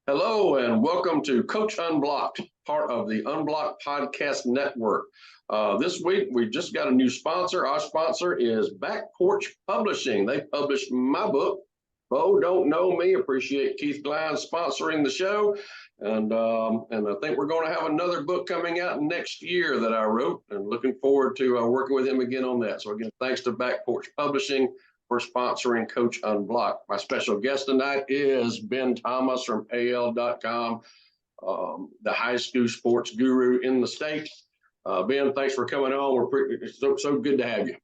Hello and welcome to Coach Unblocked, part of the Unblocked Podcast Network. This week, we just got a new sponsor. Our sponsor is Back Porch Publishing. They published my book, Bo Don't Know Me. Appreciate Keith Glines sponsoring the show. And I think we're going to have another book coming out next year that I wrote, and looking forward to working with him again on that. So again, thanks to Back Porch Publishing for sponsoring Coach Unblocked. My special guest tonight is Ben Thomas from AL.com, the high school sports guru in the state. Ben, thanks for coming on. It's so good to have you.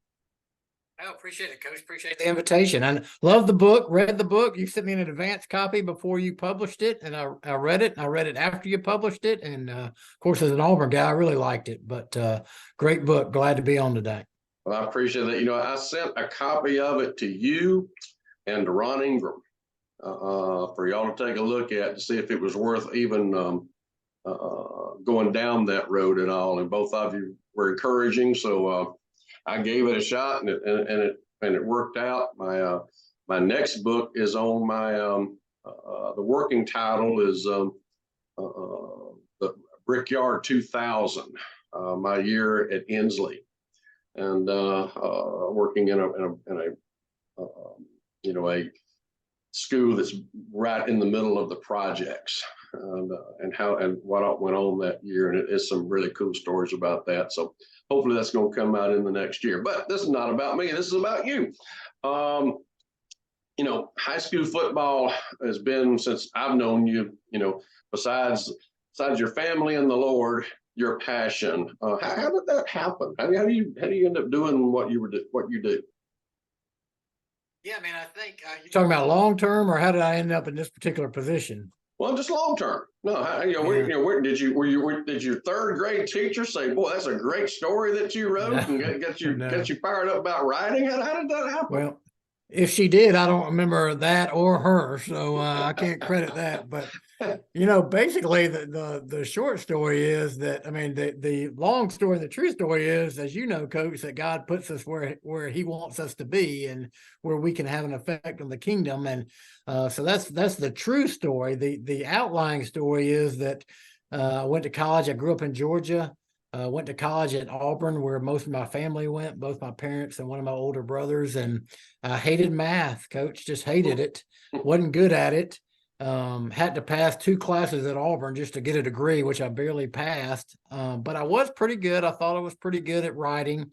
I appreciate it, Coach. Appreciate the invitation. I love the book, read the book. You sent me an advance copy before you published it, and I read it. I read it after you published it. And of course, as an Auburn guy, I really liked it. But great book. Glad to be on today. Well, I appreciate that. I sent a copy of it to you and to Ron Ingram for y'all to take a look at to see if it was worth even going down that road and all. And both of you were encouraging, so I gave it a shot, and it worked out. My next book is on my the working title is the Brickyard 2000, my year at Inslee. And working in a school that's right in the middle of the projects, and what went on that year, and it's some really cool stories about that. So hopefully that's going to come out in the next year. But this is not about me. This is about you. High school football has been, since I've known you. Besides your family and the Lord, your passion. How did that happen? How do you end up doing what you do? Yeah, man, I think you're talking about long term, or how did I end up in this particular position? Well, just long term. No, where did your third grade teacher say, "Boy, that's a great story that you wrote," and get you fired up about writing? How did that happen? Well, if she did, I don't remember that or her, so I can't credit that. But basically, the short story is that, I mean, the long story, the true story is, as you know, Coach, that God puts us where He wants us to be and where we can have an effect on the kingdom. And so that's the true story. The outlying story is that I went to college. I grew up in Georgia. Went to college at Auburn, where most of my family went, both my parents and one of my older brothers. And I hated math, Coach, just hated it. Wasn't good at it. Had to pass 2 classes at Auburn just to get a degree, which I barely passed. But I was pretty good. I thought I was pretty good at writing.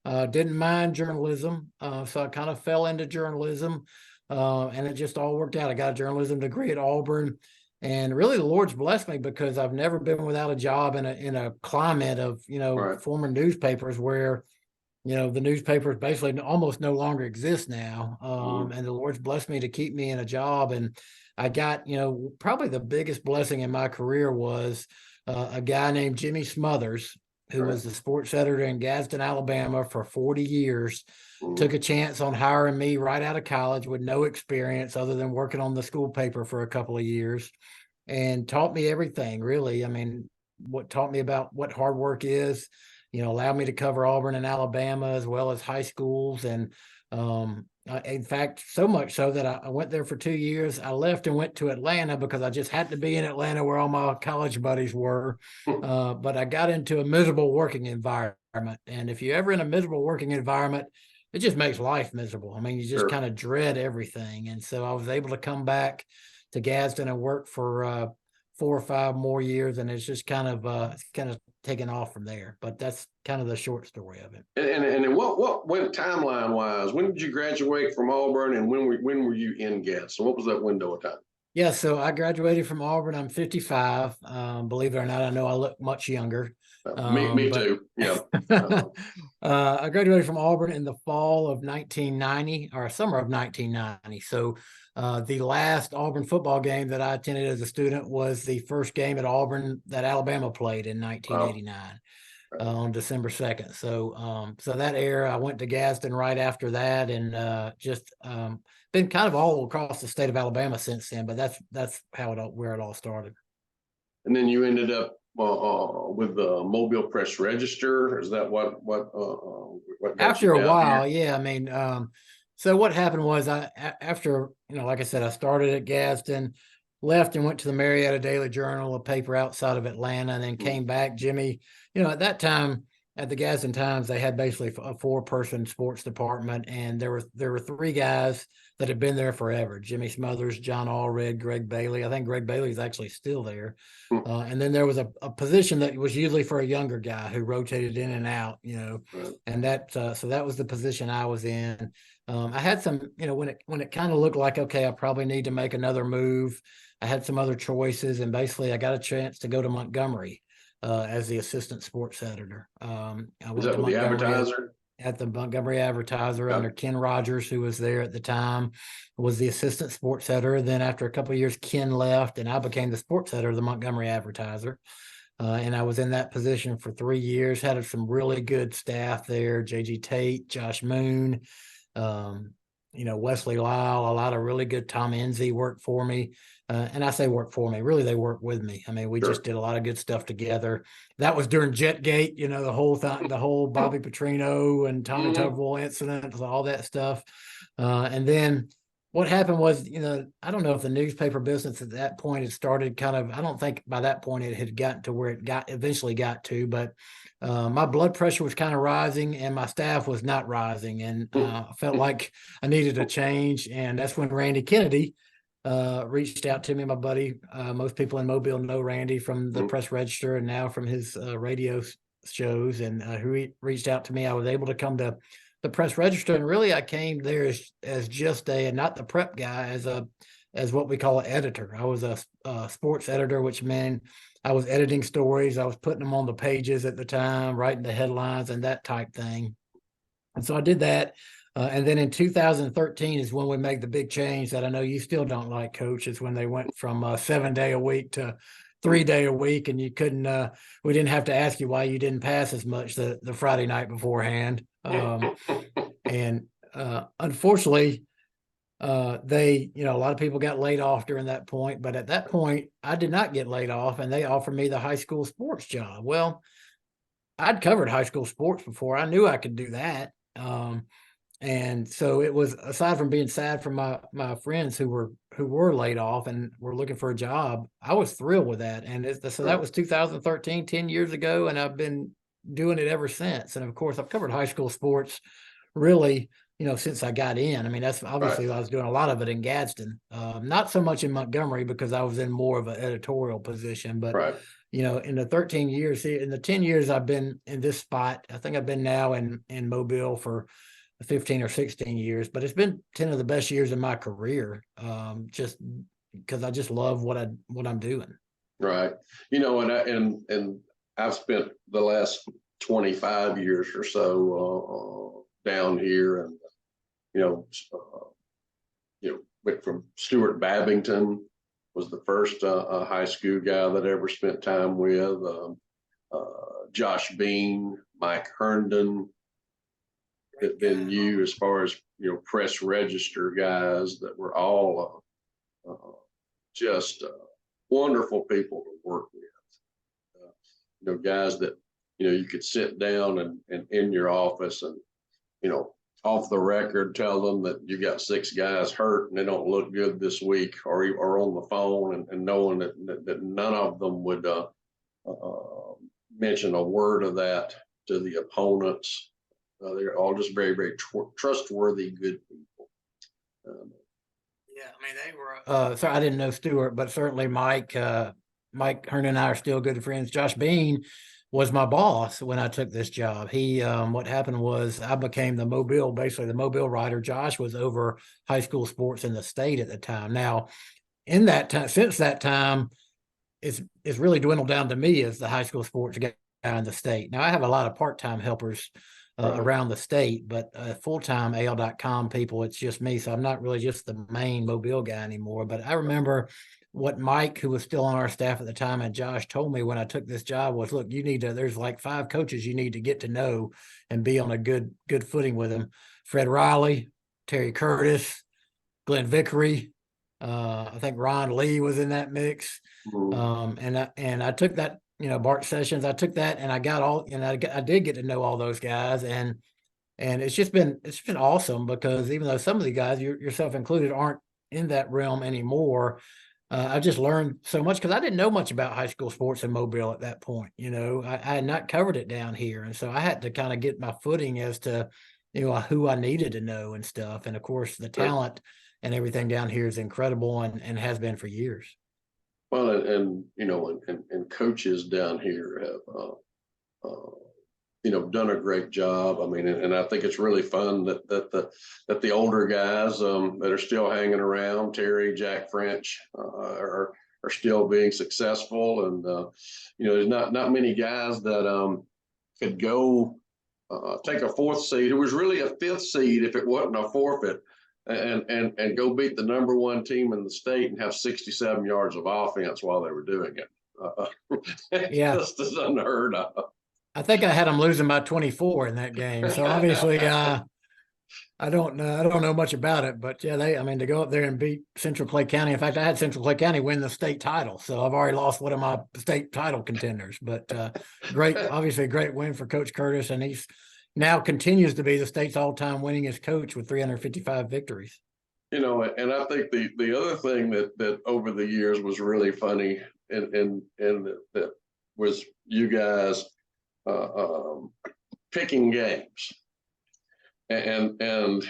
Didn't mind journalism. So I kind of fell into journalism. And it just all worked out. I got a journalism degree at Auburn. And really, the Lord's blessed me because I've never been without a job in a climate of, Right. former newspapers where, the newspapers basically almost no longer exist now. And the Lord's blessed me to keep me in a job. And I got, probably the biggest blessing in my career was a guy named Jimmy Smothers, who was the sports editor in Gadsden, Alabama for 40 years. Took a chance on hiring me right out of college with no experience other than working on the school paper for a couple of years, and taught me everything, really. I mean, what taught me about what hard work is, allowed me to cover Auburn and Alabama as well as high schools. And in fact, so much so that I went there for 2 years. I left and went to Atlanta because I just had to be in Atlanta where all my college buddies were. But I got into a miserable working environment. And if you're ever in a miserable working environment, it just makes life miserable. I mean, you just kind of dread everything. And so I was able to come back to Gadsden and work for 4 or 5 more years. And it's just kind of taken off from there. But that's kind of the short story of it. And what went timeline wise? When did you graduate from Auburn, and when were you in Gadsden? What was that window of time? Yeah, so I graduated from Auburn. I'm 55. Believe it or not, I know I look much younger. Me too. Yeah. I graduated from Auburn in the fall of 1990, or summer of 1990. So the last Auburn football game that I attended as a student was the first game at Auburn that Alabama played in 1989. On December 2nd. So that era, I went to Gadsden right after that, and just been kind of all across the state of Alabama since then. But that's where it all started. And then you ended up with the Mobile Press Register. Is that what After a while, here? Yeah. I mean, so what happened was after, like I said, I started at Gadsden, left and went to the Marietta Daily Journal, a paper outside of Atlanta, and then came back. Jimmy, at that time at the Gadsden Times, they had basically a 4-person sports department, and there were 3 guys that had been there forever: Jimmy Smothers, John Allred, Greg Bailey. I think Greg Bailey is actually still there. And then there was a position that was usually for a younger guy who rotated in and out, and that so that was the position I was in. I had some, when it kind of looked like, okay, I probably need to make another move, I had some other choices, and basically I got a chance to go to Montgomery as the assistant sports editor. I Is went that to with the Montgomery Advertiser? at the Montgomery Advertiser Yeah. under Ken Rogers, who was there at the time, was the assistant sports editor. Then after a couple of years, Ken left, and I became the sports editor of the Montgomery Advertiser. And I was in that position for 3 years, had some really good staff there: J.G. Tate, Josh Moon, Wesley Lyle, a lot of really good. Tom Enzi worked for me. And I say work for me, really, they worked with me. I mean, we Sure. just did a lot of good stuff together. That was during Jetgate, the whole thing, the whole Bobby Petrino and Tommy Tugwell incident, all that stuff. And then what happened was, I don't know if the newspaper business at that point had started I don't think by that point it had gotten to where it eventually got to, but my blood pressure was kind of rising and my staff was not rising. And I felt like I needed a change. And that's when Randy Kennedy reached out to me, my buddy. Most people in Mobile know Randy from the Press Register and now from his radio shows. And who reached out to me. I was able to come to the Press Register, and really I came there as just not the prep guy, as what we call an editor. I was a sports editor, which meant I was editing stories. I was putting them on the pages at the time, writing the headlines and that type thing. And so I did that. And then in 2013 is when we made the big change that I know you still don't like, Coach. Is when they went from 7-day a week to 3-day a week, and you couldn't. We didn't have to ask you why you didn't pass as much the Friday night beforehand. And unfortunately, a lot of people got laid off during that point. But at that point, I did not get laid off, and they offered me the high school sports job. Well, I'd covered high school sports before. I knew I could do that. And so it was, aside from being sad for my friends who were laid off and were looking for a job, I was thrilled with that. And so that was 2013, 10 years ago, and I've been doing it ever since. And of course, I've covered high school sports really, since I got in. I mean, that's obviously I was doing a lot of it in Gadsden, not so much in Montgomery because I was in more of an editorial position, but in the 13 years, in the 10 years I've been in this spot, I think I've been now in Mobile for 15 or 16 years, but it's been 10 of the best years in my career, just because I just love what I'm doing. Right. And I've spent the last 25 years or so down here, and went from Stuart Babington was the first high school guy that I ever spent time with. Josh Bean, Mike Herndon, then you, as far as Press Register guys that were all just wonderful people to work with. Guys that you could sit down and in your office and off the record tell them that you got 6 guys hurt and they don't look good this week, or on the phone and knowing that none of them would mention a word of that to the opponents. They're all just very, very trustworthy, good people. Yeah, I mean, they were. So I didn't know Stuart, but certainly Mike Herndon and I are still good friends. Josh Bean was my boss when I took this job. He, what happened was I became basically the Mobile writer. Josh was over high school sports in the state at the time. Now, in that time, since that time, it's really dwindled down to me as the high school sports guy in the state. Now I have a lot of part-time helpers around the state, but full-time AL.com people, it's just me. So I'm not really just the main Mobile guy anymore. But I remember what Mike, who was still on our staff at the time, and Josh told me when I took this job was, look, there's like 5 coaches you need to get to know and be on a good footing with them. Fred Riley, Terry Curtis, Glenn Vickery. I think Ron Lee was in that mix. And I took that, Bart Sessions, I took that and I got all, I did get to know all those guys. And it's been awesome, because even though some of the guys, yourself included, aren't in that realm anymore, I just learned so much because I didn't know much about high school sports in Mobile at that point. I had not covered it down here. And so I had to kind of get my footing as to, who I needed to know and stuff. And of course, the Sure. talent and everything down here is incredible and has been for years. Well, and coaches down here have, done a great job. I mean, and I think it's really fun that the older guys that are still hanging around, Terry, Jack French, are still being successful. And there's not many guys that could go take a fourth seed. It was really a fifth seed if it wasn't a forfeit, and go beat the number one team in the state and have 67 yards of offense while they were doing it. It Yeah. just is unheard of. I think I had them losing by 24 in that game. So obviously, I don't know much about it, but yeah, to go up there and beat Central Clay County. In fact, I had Central Clay County win the state title. So I've already lost one of my state title contenders, but obviously a great win for Coach Curtis. And he's now continues to be the state's all-time winningest coach with 355 victories. And I think the other thing that over the years was really funny and that was you guys picking games and the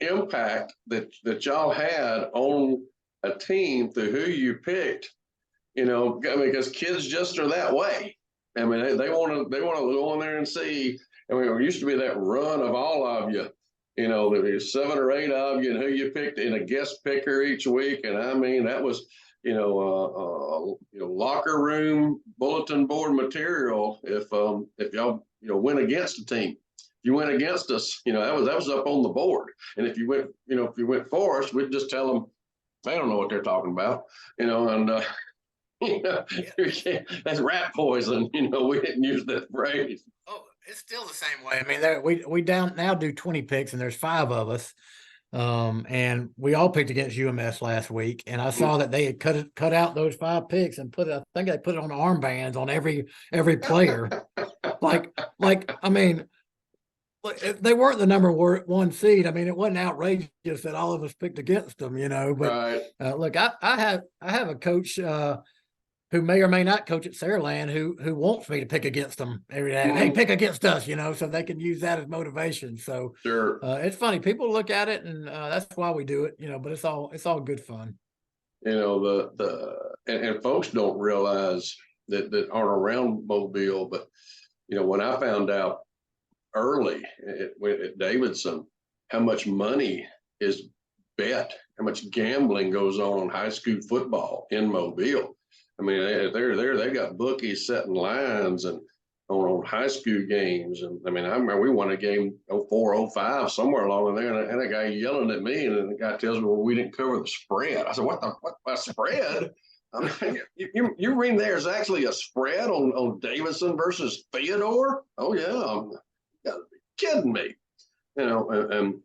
impact that y'all had on a team through who you picked. Because kids just are that way. I mean, they want to go in there and see. I mean, there used to be that run of all of you. There was 7 or 8 of you, and who you picked in a guest picker each week. And I mean, that was locker room bulletin board material. If y'all went against a team, if you went against us, that was up on the board. And if you went for us, we'd just tell them they don't know what they're talking about. That's rat poison. We didn't use that phrase. Oh, it's still the same way. I mean, we now do 20 picks, and there's 5 of us. And we all picked against UMS last week, and I saw that they had cut out those 5 picks and I think they put it on armbands on every player. I mean, they weren't the number 1 seed. I mean, it wasn't outrageous that all of us picked against them, but right. Look, I have a coach, who may or may not coach at Saraland who wants me to pick against them every day. Hey, pick against us, so they can use that as motivation. So sure. It's funny. People look at it, and that's why we do it, but it's all good fun. And folks don't realize that aren't around Mobile, but when I found out early at Davidson how much money is bet, how much gambling goes on high school football in Mobile. I mean, they got bookies setting lines and on high school games. And I mean, I remember we won a game 04, 05, somewhere along in there, and a guy yelling at me, and the guy tells me, well, we didn't cover the spread. I said, what spread? I mean, you mean there's actually a spread on Davidson versus Theodore? Oh yeah, you gotta be kidding me. And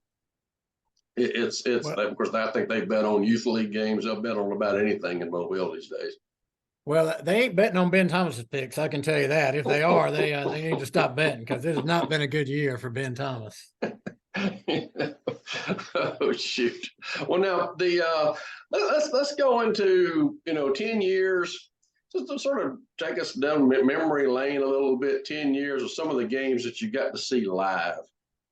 it's of course I think they bet on youth league games. They'll bet on about anything in Mobile these days. Well, they ain't betting on Ben Thomas's picks. I can tell you that. If they are, they need to stop betting, because it has not been a good year for Ben Thomas. Oh shoot! Well, now let's go into 10 years. Just to sort of take us down memory lane a little bit. 10 years of some of the games that you got to see live,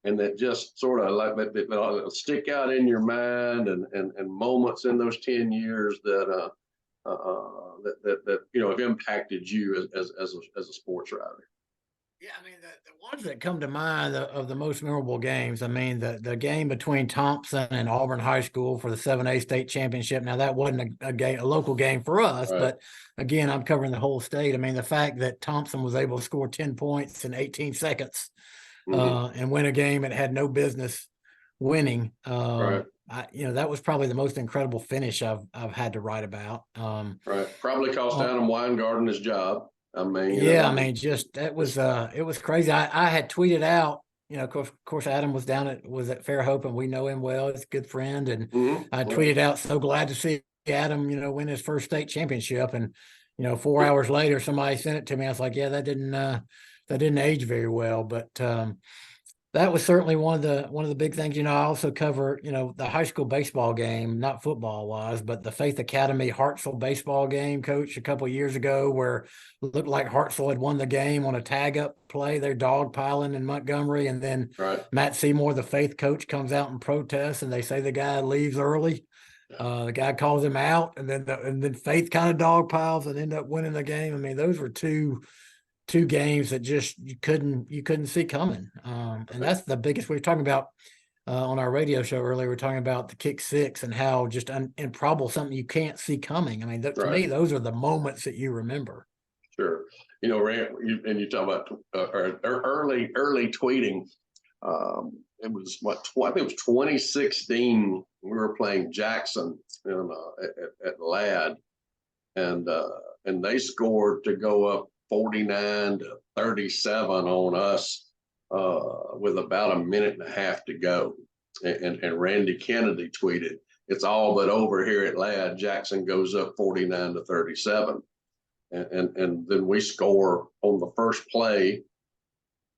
and that just sort of like that stick out in your mind, and moments in those 10 years that have impacted you as a sports writer. Yeah, I mean, the ones that come to mind of the most memorable games, I mean, the game between Thompson and Auburn High School for the 7A state championship. Now, that wasn't a local game for us, right. But again, I'm covering the whole state. I mean, the fact that Thompson was able to score 10 points in 18 seconds and win a game it had no business winning. Right. That was probably the most incredible finish I've had to write about. Right. Probably cost Adam Weingarten his job. I mean, just that was it was crazy. I had tweeted out, of course, Adam was at Fairhope, and we know him well. He's a good friend, and I tweeted out, so glad to see Adam, win his first state championship. And 4 hours later, somebody sent it to me. I was like, yeah, that didn't age very well, but That was certainly one of the big things. I also cover, the high school baseball game, not football wise, but the Faith Academy Hartsville baseball game, coach, a couple of years ago, where it looked like Hartsville had won the game on a tag up play. They're dog piling in Montgomery, and then Right. Matt Seymour, the Faith coach, comes out and protests, and they say the guy leaves early. The guy calls him out, and then Faith kind of dog piles and end up winning the game. I mean, those were two games that just you couldn't see coming. And that's the biggest. We were talking about on our radio show earlier. We are talking about the kick six and how just improbable, something you can't see coming. I mean, to Right. me, those are the moments that you remember. Sure. Rand, and you talk about early tweeting. It was I think it was 2016. We were playing Jackson at Ladd, and they scored to go up 49-37 on us with about a minute and a half to go. And Randy Kennedy tweeted, "It's all but over here at Ladd. Jackson goes up 49-37." And then we score on the first play.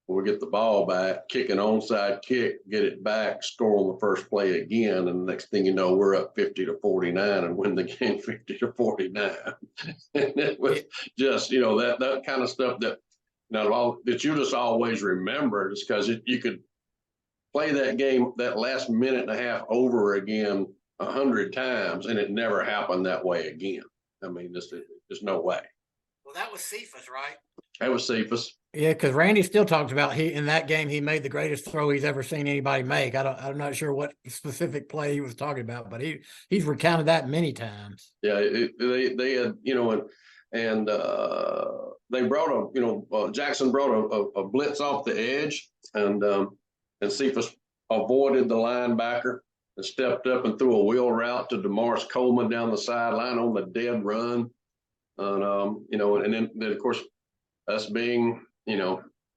We get the ball back, kick an onside kick, get it back, score on the first play again, and the next thing you know, we're up 50-49 and win the game 50-49. And it was just, that kind of stuff that that you just always remember, just because you could play that game, that last minute and a half, over again 100 times, and it never happened that way again. I mean, there's no way. Well, that was Cephas, right? That was Cephas. Yeah, because Randy still talks about in that game he made the greatest throw he's ever seen anybody make. I'm not sure what specific play he was talking about, but he's recounted that many times. Yeah, they had and they brought Jackson brought a blitz off the edge, and Cephas avoided the linebacker and stepped up and threw a wheel route to Damaris Coleman down the sideline on the dead run, and and then of course us being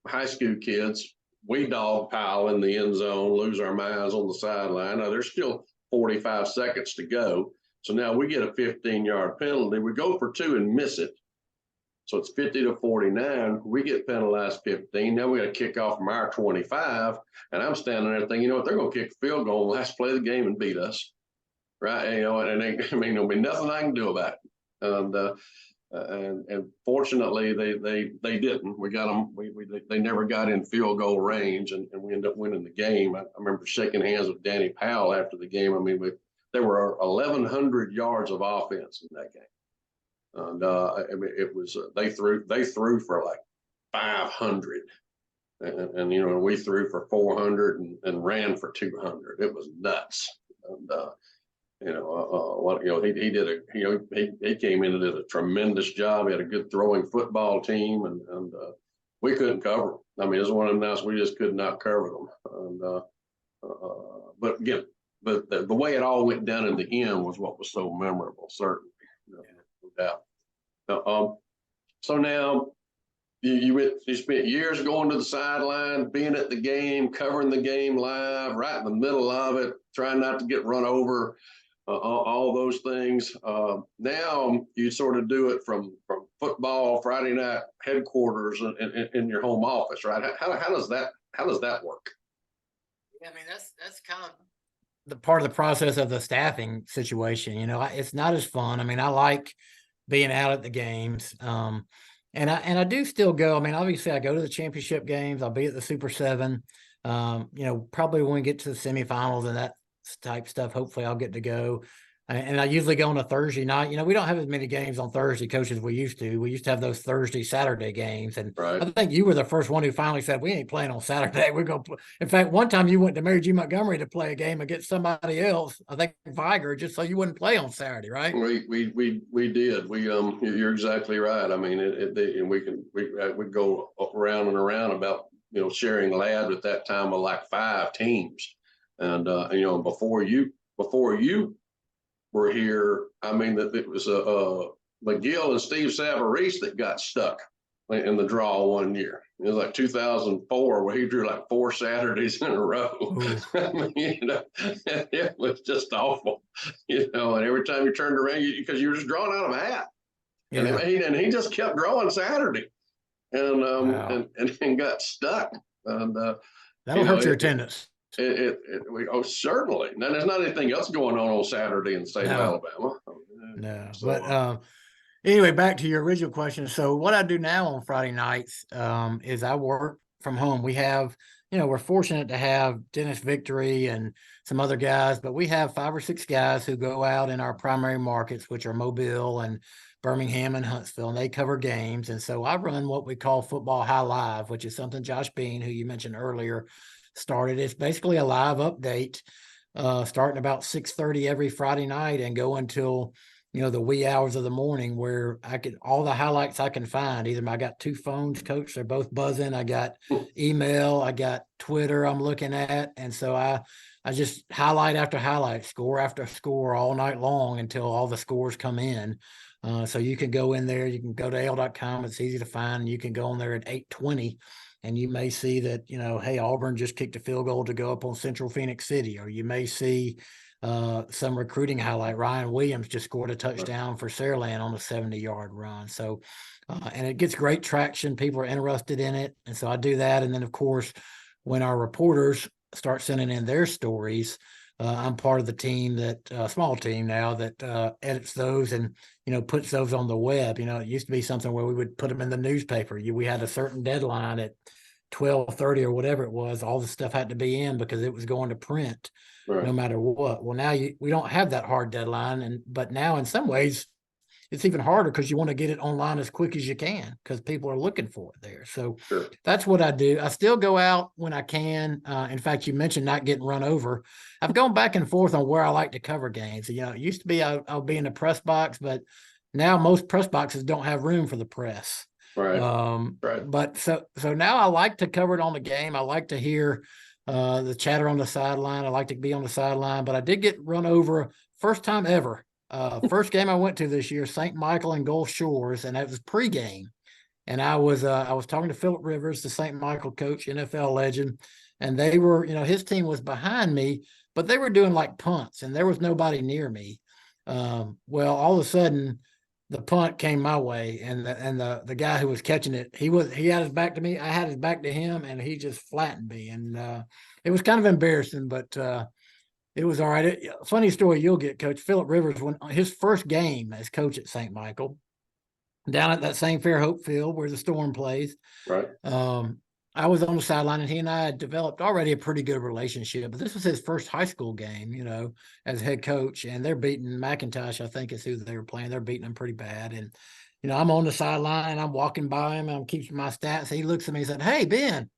high school kids, we dog pile in the end zone, lose our minds on the sideline. Now there's still 45 seconds to go. So now we get a 15-yard penalty. We go for two and miss it. So it's 50-49. We get penalized 15. Now we got to kick off from our 25. And I'm standing there thinking, they're going to kick a field goal last play of the game and beat us. Right. There'll be nothing I can do about it. And fortunately, they didn't. We got them. They never got in field goal range, and we ended up winning the game. I remember shaking hands with Danny Powell after the game. I mean, there were 1,100 yards of offense in that game, and it was they threw for like 500, and we threw for 400 and ran for 200. It was nuts. And he came in and did a tremendous job. He had a good throwing football team, and we couldn't cover him. I mean, it's one of them nights we just could not cover them. And but again, the way it all went down in the end was what was so memorable, certainly, no doubt. So now you spent years going to the sideline, being at the game, covering the game live, right in the middle of it, trying not to get run over. All those things. Now you sort of do it from football Friday night headquarters in your home office, right? How does that work? Yeah, I mean that's kind of the part of the process of the staffing situation. It's not as fun. I mean, I like being out at the games, and I do still go. I mean, obviously, I go to the championship games. I'll be at the Super 7. Probably when we get to the semifinals and that type stuff, hopefully I'll get to go. And I usually go on a Thursday night. We don't have as many games on Thursday, coach, as we used to. We used to have those Saturday games. And right. I think you were the first one who finally said, we ain't playing on Saturday. We're going to play. In fact, one time you went to Mary G. Montgomery to play a game against somebody else, I think Viger, just so you wouldn't play on Saturday, right? We did. You're exactly right. I mean, and we go around and around about, sharing Ladd at that time of like 5 teams. And, before you were here, I mean, that it was McGill and Steve Savarese that got stuck in the draw one year. It was like 2004 where he drew like 4 Saturdays in a row. I mean, it was just awful, and every time you turned around, because you were just drawing out of a hat. Yeah. And he just kept drawing Saturday and wow. and got stuck. And That'll hurt your attendance. Certainly. Now, there's not anything else going on Saturday in the state of Alabama. No, So, but anyway, back to your original question. So what I do now on Friday nights is I work from home. We have, we're fortunate to have Dennis Victory and some other guys, but we have 5 or 6 guys who go out in our primary markets, which are Mobile and Birmingham and Huntsville, and they cover games. And so I run what we call Football High Live, which is something Josh Bean, who you mentioned earlier, started. It's basically a live update starting about 6:30 every Friday night and go until the wee hours of the morning, where I could all the highlights I can find. Either I got 2 phones, coach, they're both buzzing. I got email, I got Twitter I'm looking at. And so I just highlight after highlight, score after score all night long until all the scores come in. So you can go in there, you can go to AL.com. It's easy to find. And you can go on there at 8:20 and you may see that, hey, Auburn just kicked a field goal to go up on Central Phoenix City, or you may see some recruiting highlight. Ryan Williams just scored a touchdown for Saraland on a 70-yard run. So, and it gets great traction. People are interested in it. And so I do that. And then, of course, when our reporters start sending in their stories, I'm part of the team that small team now that edits those and, puts those on the web. It used to be something where we would put them in the newspaper. We had a certain deadline at 12:30 or whatever it was. All the stuff had to be in because it was going to print. Right. No matter what. Well, now we don't have that hard deadline. But now in some ways it's even harder because you want to get it online as quick as you can because people are looking for it there. So sure. That's what I do. I still go out when I can. In fact, you mentioned not getting run over. I've gone back and forth on where I like to cover games. It used to be I'll be in the press box, but now most press boxes don't have room for the press. Right. Right. But so now I like to cover it on the game. I like to hear the chatter on the sideline. I like to be on the sideline, but I did get run over first time ever. First game I went to this year, St. Michael and Gulf Shores, and that was pregame. And I was talking to Philip Rivers, the St. Michael coach, NFL legend, and they were, his team was behind me, but they were doing like punts, and there was nobody near me. Well, all of a sudden, the punt came my way, and the guy who was catching it, he had his back to me. I had his back to him, and he just flattened me, and it was kind of embarrassing, but it was all right. Funny story you'll get, Coach Philip Rivers, when his first game as coach at St. Michael, down at that same Fairhope field where the Storm plays. Right. I was on the sideline, and he and I had developed already a pretty good relationship. But this was his first high school game, as head coach, and they're beating McIntosh, I think is who they were playing. They're beating them pretty bad. And, I'm on the sideline, and I'm walking by him, and I'm keeping my stats. He looks at me and said, "Hey, Ben,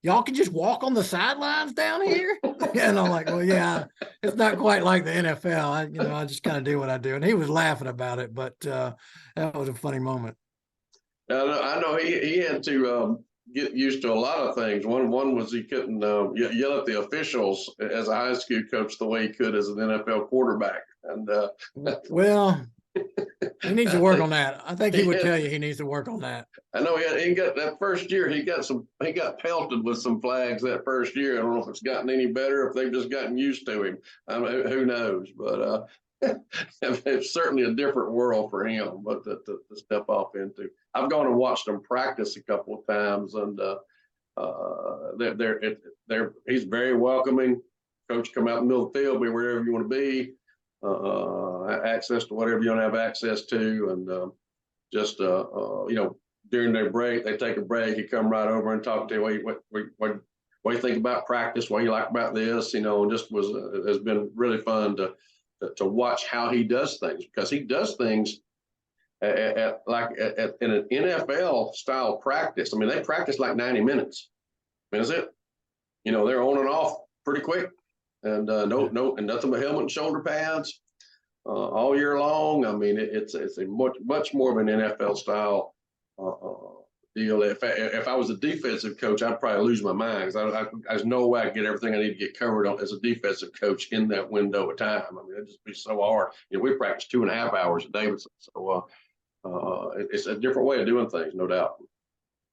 y'all can just walk on the sidelines down here?" And I'm like, well, yeah, it's not quite like the NFL. I just kind of do what I do. And he was laughing about it, but that was a funny moment. I know he had to get used to a lot of things. One was he couldn't yell at the officials as a high school coach the way he could as an NFL quarterback. And well, he needs to work on that. I think he would tell you he needs to work on that. I know he got that first year. He got pelted with some flags that first year. I don't know if it's gotten any better, if they've just gotten used to him. Who knows? But it's certainly a different world for him. But to step off into, I've gone and watched them practice a couple of times, and he's very welcoming. Coach, come out in the middle of the field, be wherever you want to be. Access to whatever you want to have access to, and just during their break, they take a break. You come right over and talk to you. What do you think about practice? What do you like about this? Just has been really fun to watch how he does things, because he does things in an NFL style practice. I mean, they practice like 90 minutes. I mean, that's it. They're on and off pretty quick. And and nothing but helmet and shoulder pads all year long. I mean, it's a much more of an NFL style deal. If I was a defensive coach, I'd probably lose my mind, because there's no way I get everything I need to get covered on as a defensive coach in that window of time. I mean, it'd just be so hard. We practice 2.5 hours a day, so it's a different way of doing things, no doubt.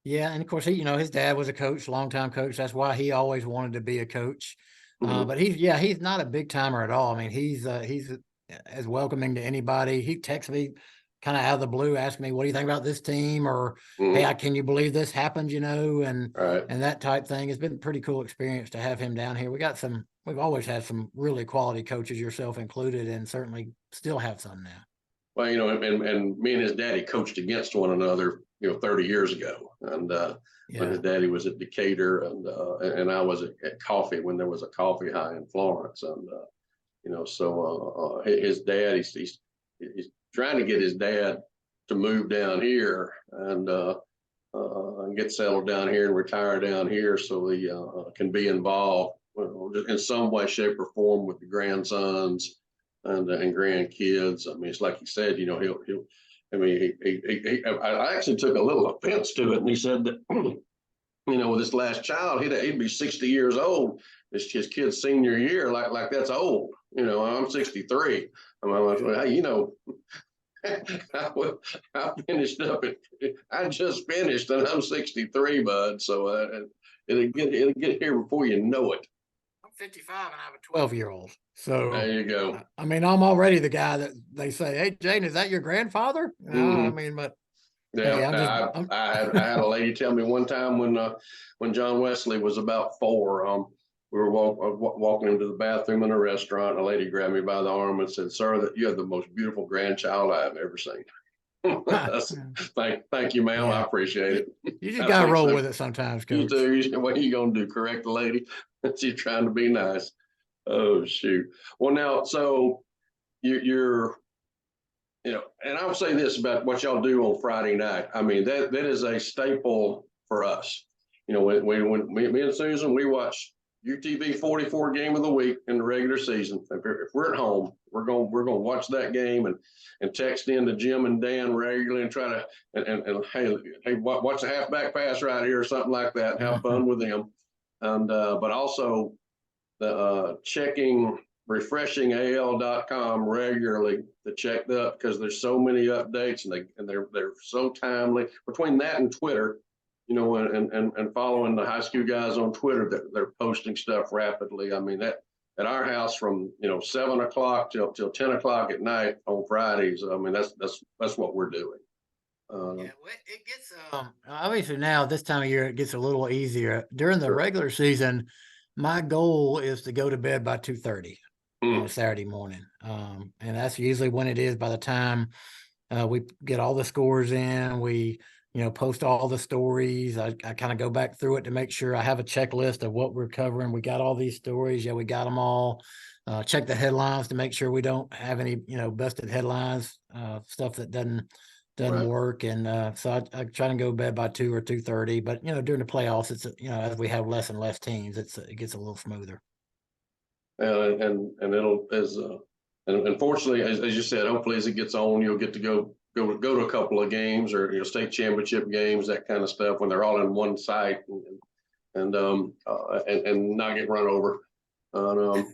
Yeah, and of course, his dad was a coach, longtime coach. That's why he always wanted to be a coach. But he's not a big timer at all. I mean, he's as welcoming to anybody. He texts me kind of out of the blue ask me, what do you think about this team? Or, hey, can you believe this happened, and Right. and that type thing. It's been a pretty cool experience to have him down here. We've always had some really quality coaches, yourself included, and certainly still have some now. Well, and me and his daddy coached against one another, 30 years ago. And when his daddy was at Decatur and I was at Coffee when there was a coffee high in Florence. And, so his dad, he's trying to get his dad to move down here and get settled down here and retire down here so he can be involved in some way, shape, or form with the grandsons and grandkids. I mean, it's like he said, he'll. I mean, I actually took a little offense to it, and he said that, with this last child, he'd be 60 years old. It's his kid's senior year, like that's old. I'm 63. I'm like, hey, I finished up. I just finished, and I'm 63, bud. So it'll get here before you know it. 55 and I have a 12-year-old. So there you go. I mean, I'm already the guy that they say, hey, Jane, is that your grandfather? I mean, but yeah, hey, I had a lady tell me one time when John Wesley was about 4, we were walking into the bathroom in a restaurant, and a lady grabbed me by the arm and said, "Sir, that you have the most beautiful grandchild I've ever seen." Thank you, ma'am. I appreciate it. You just gotta roll with it sometimes, Coach. You do. What are you gonna do? Correct the lady? She's trying to be nice. Oh shoot. Well, now, so you're, and I'll say this about what y'all do on Friday night. I mean, that is a staple for us. When me and Susan, we watch UTV 44 game of the week in the regular season. If we're at home, we're going to watch that game and text in to Jim and Dan regularly and try to and hey, watch a halfback pass right here or something like that. And have fun with them, and but also checking refreshingal.com regularly to check that because there's so many updates and they're so timely. Between that and Twitter, and following the high school guys on Twitter, they're posting stuff rapidly. I mean, that at our house from 7 o'clock till 10 o'clock at night on Fridays. I mean, that's what we're doing. It gets obviously now this time of year it gets a little easier. During the regular season, my goal is to go to bed by 2:30 on a Saturday morning, and that's usually when it is. By the time we get all the scores in, we post all the stories. I kind of go back through it to make sure I have a checklist of what we're covering. We got all these stories. Yeah, we got them all. Check the headlines to make sure we don't have any, busted headlines, stuff that doesn't work. And so I try to go to bed by 2 or 2:30. But, during the playoffs, it's, as we have less and less teams, it gets a little smoother. And it'll, and unfortunately, as you said, hopefully as it gets on, you'll get to go to a couple of games or state championship games, that kind of stuff, when they're all in one site and not get run over, and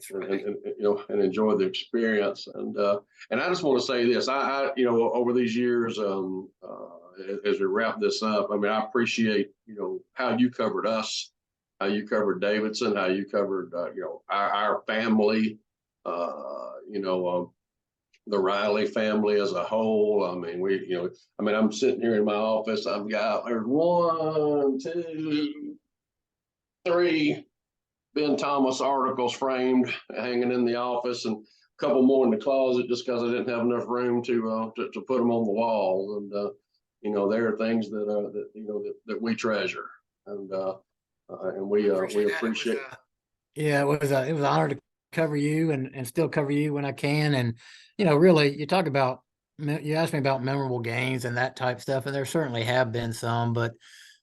enjoy the experience. And I just want to say this, I over these years, as we wrap this up, I mean, I appreciate how you covered us, how you covered Davidson, how you covered our family, the Riley family as a whole. I mean, I'm sitting here in my office. I've got 1, 2, 3 Ben Thomas articles framed, hanging in the office, and a couple more in the closet just because I didn't have enough room to put them on the walls. And there are things that we treasure, and we appreciate. It was an honor to cover you and still cover you when I can. And really, you asked me about memorable games and that type stuff, and there certainly have been some. But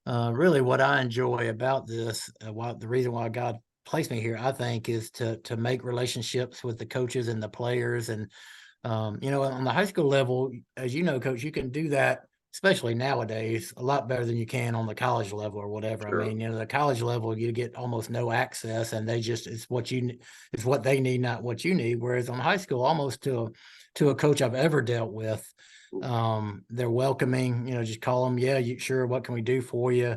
really, what I enjoy about this, the reason why God placed me here, I think, is to make relationships with the coaches and the players. And on the high school level, as you know, Coach, you can do that, especially nowadays, a lot better than you can on the college level or whatever. Sure. I mean, the college level, you get almost no access, and it's what they need, not what you need. Whereas on high school, almost to a coach I've ever dealt with, they're welcoming. Just call them. Yeah, sure. What can we do for you?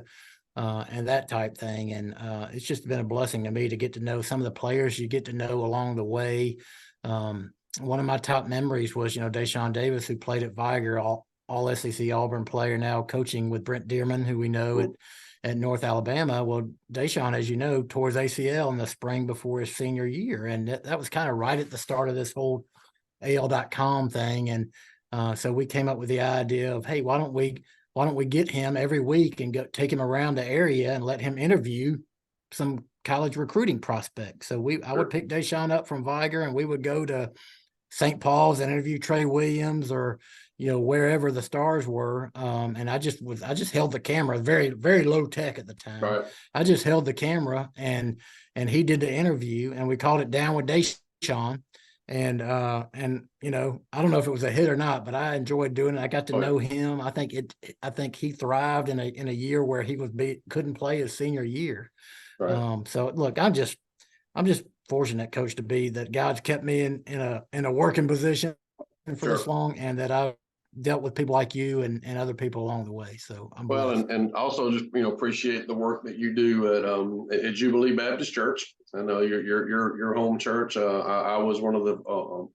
And that type thing. And it's just been a blessing to me to get to know some of the players you get to know along the way. one of my top memories was, Deshaun Davis, who played at Viger, all SEC Auburn player, now coaching with Brent Dearman, who we know at North Alabama. Well, Deshaun, as you know, tore his ACL in the spring before his senior year. And that was kind of right at the start of this whole AL.com thing. And so we came up with the idea of, hey, why don't we get him every week and take him around the area and let him interview some college recruiting prospects. So I would pick Deshaun up from Viger, and we would go to St. Paul's and interview Trey Williams, or wherever the stars were. And I just held the camera, very, very low tech at the time. Right. I just held the camera, and he did the interview, and we called it Down with Deshaun. And I don't know if it was a hit or not, but I enjoyed doing it. I got to know him. I think he thrived in a year where he couldn't play his senior year. Right. So look, I'm just fortunate, Coach, to be that God's kept me in a working position for this long, and that I've dealt with people like you and other people along the way. So I'm blessed. And also just appreciate the work that you do at Jubilee Baptist Church. I know your home church. I was one of the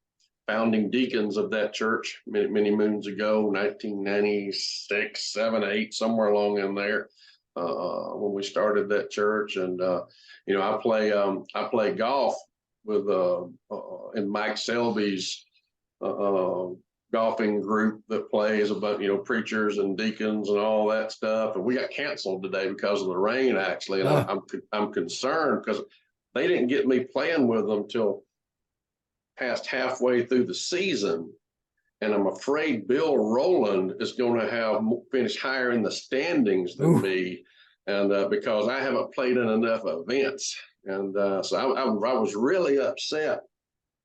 founding deacons of that church many moons ago, 1996, 7, 8, somewhere along in there, when we started that church. And I play golf with in Mike Selby's golfing group that plays about preachers and deacons and all that stuff. And we got canceled today because of the rain, actually. And I'm concerned because they didn't get me playing with them till past halfway through the season. And I'm afraid Bill Rowland is going to have finished higher in the standings than me, and because I haven't played in enough events. And so I was really upset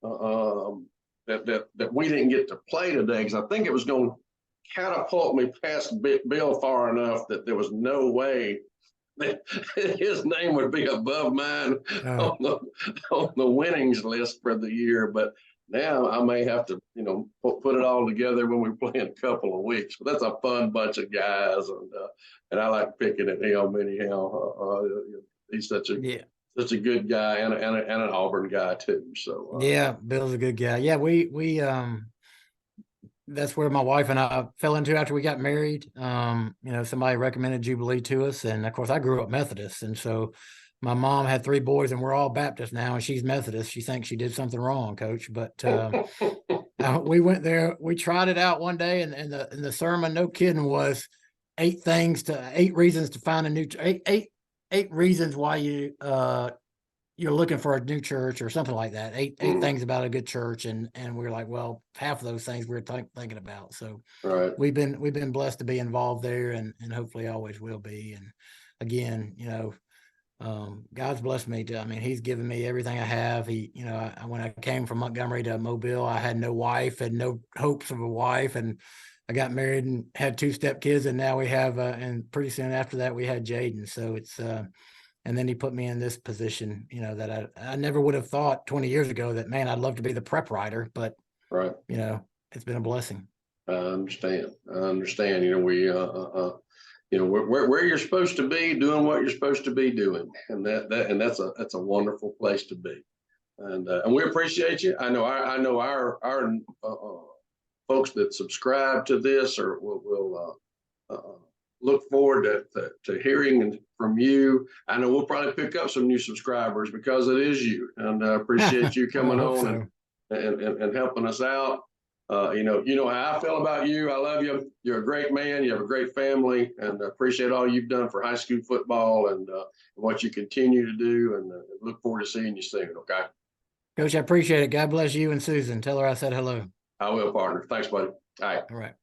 that we didn't get to play today, because I think it was going to catapult me past Bill far enough that there was no way that his name would be above mine on the winnings list for the year. But now I may have to, put it all together when we play in a couple of weeks. But that's a fun bunch of guys, and I like picking at him anyhow. He's such a good guy, and an Auburn guy too. So Bill's a good guy. Yeah, we that's where my wife and I fell into after we got married. Somebody recommended Jubilee to us, and of course I grew up Methodist, and so my mom had 3 boys, and we're all Baptist now, and she's Methodist. She thinks she did something wrong, Coach. But we went there. We tried it out one day, and the sermon, no kidding, was 8 reasons to find a new eight reasons why you're looking for a new church, or something like that. Eight things about a good church, and we're like, well, half of those things we're thinking about. So we've been blessed to be involved there, and hopefully always will be. And again, God's blessed me he's given me everything I have. When I came from Montgomery to Mobile, I had no wife and no hopes of a wife, and I got married and had 2 stepkids, and now we have, and pretty soon after that we had Jaden. So it's, and then he put me in this position, that I never would have thought 20 years ago that, man, I'd love to be the prep writer, but it's been a blessing. I understand. We, where you're supposed to be, doing what you're supposed to be doing, and that's a wonderful place to be. And we appreciate you. I know our folks that subscribe to this will look forward to hearing from you. I know we'll probably pick up some new subscribers because it is you, and I appreciate you coming on and helping us out. You know how I feel about you. I love you. You're a great man. You have a great family, and I appreciate all you've done for high school football and what you continue to do, and look forward to seeing you soon. Okay. Coach, I appreciate it. God bless you and Susan. Tell her I said hello. I will, partner. Thanks, buddy. All right. All right.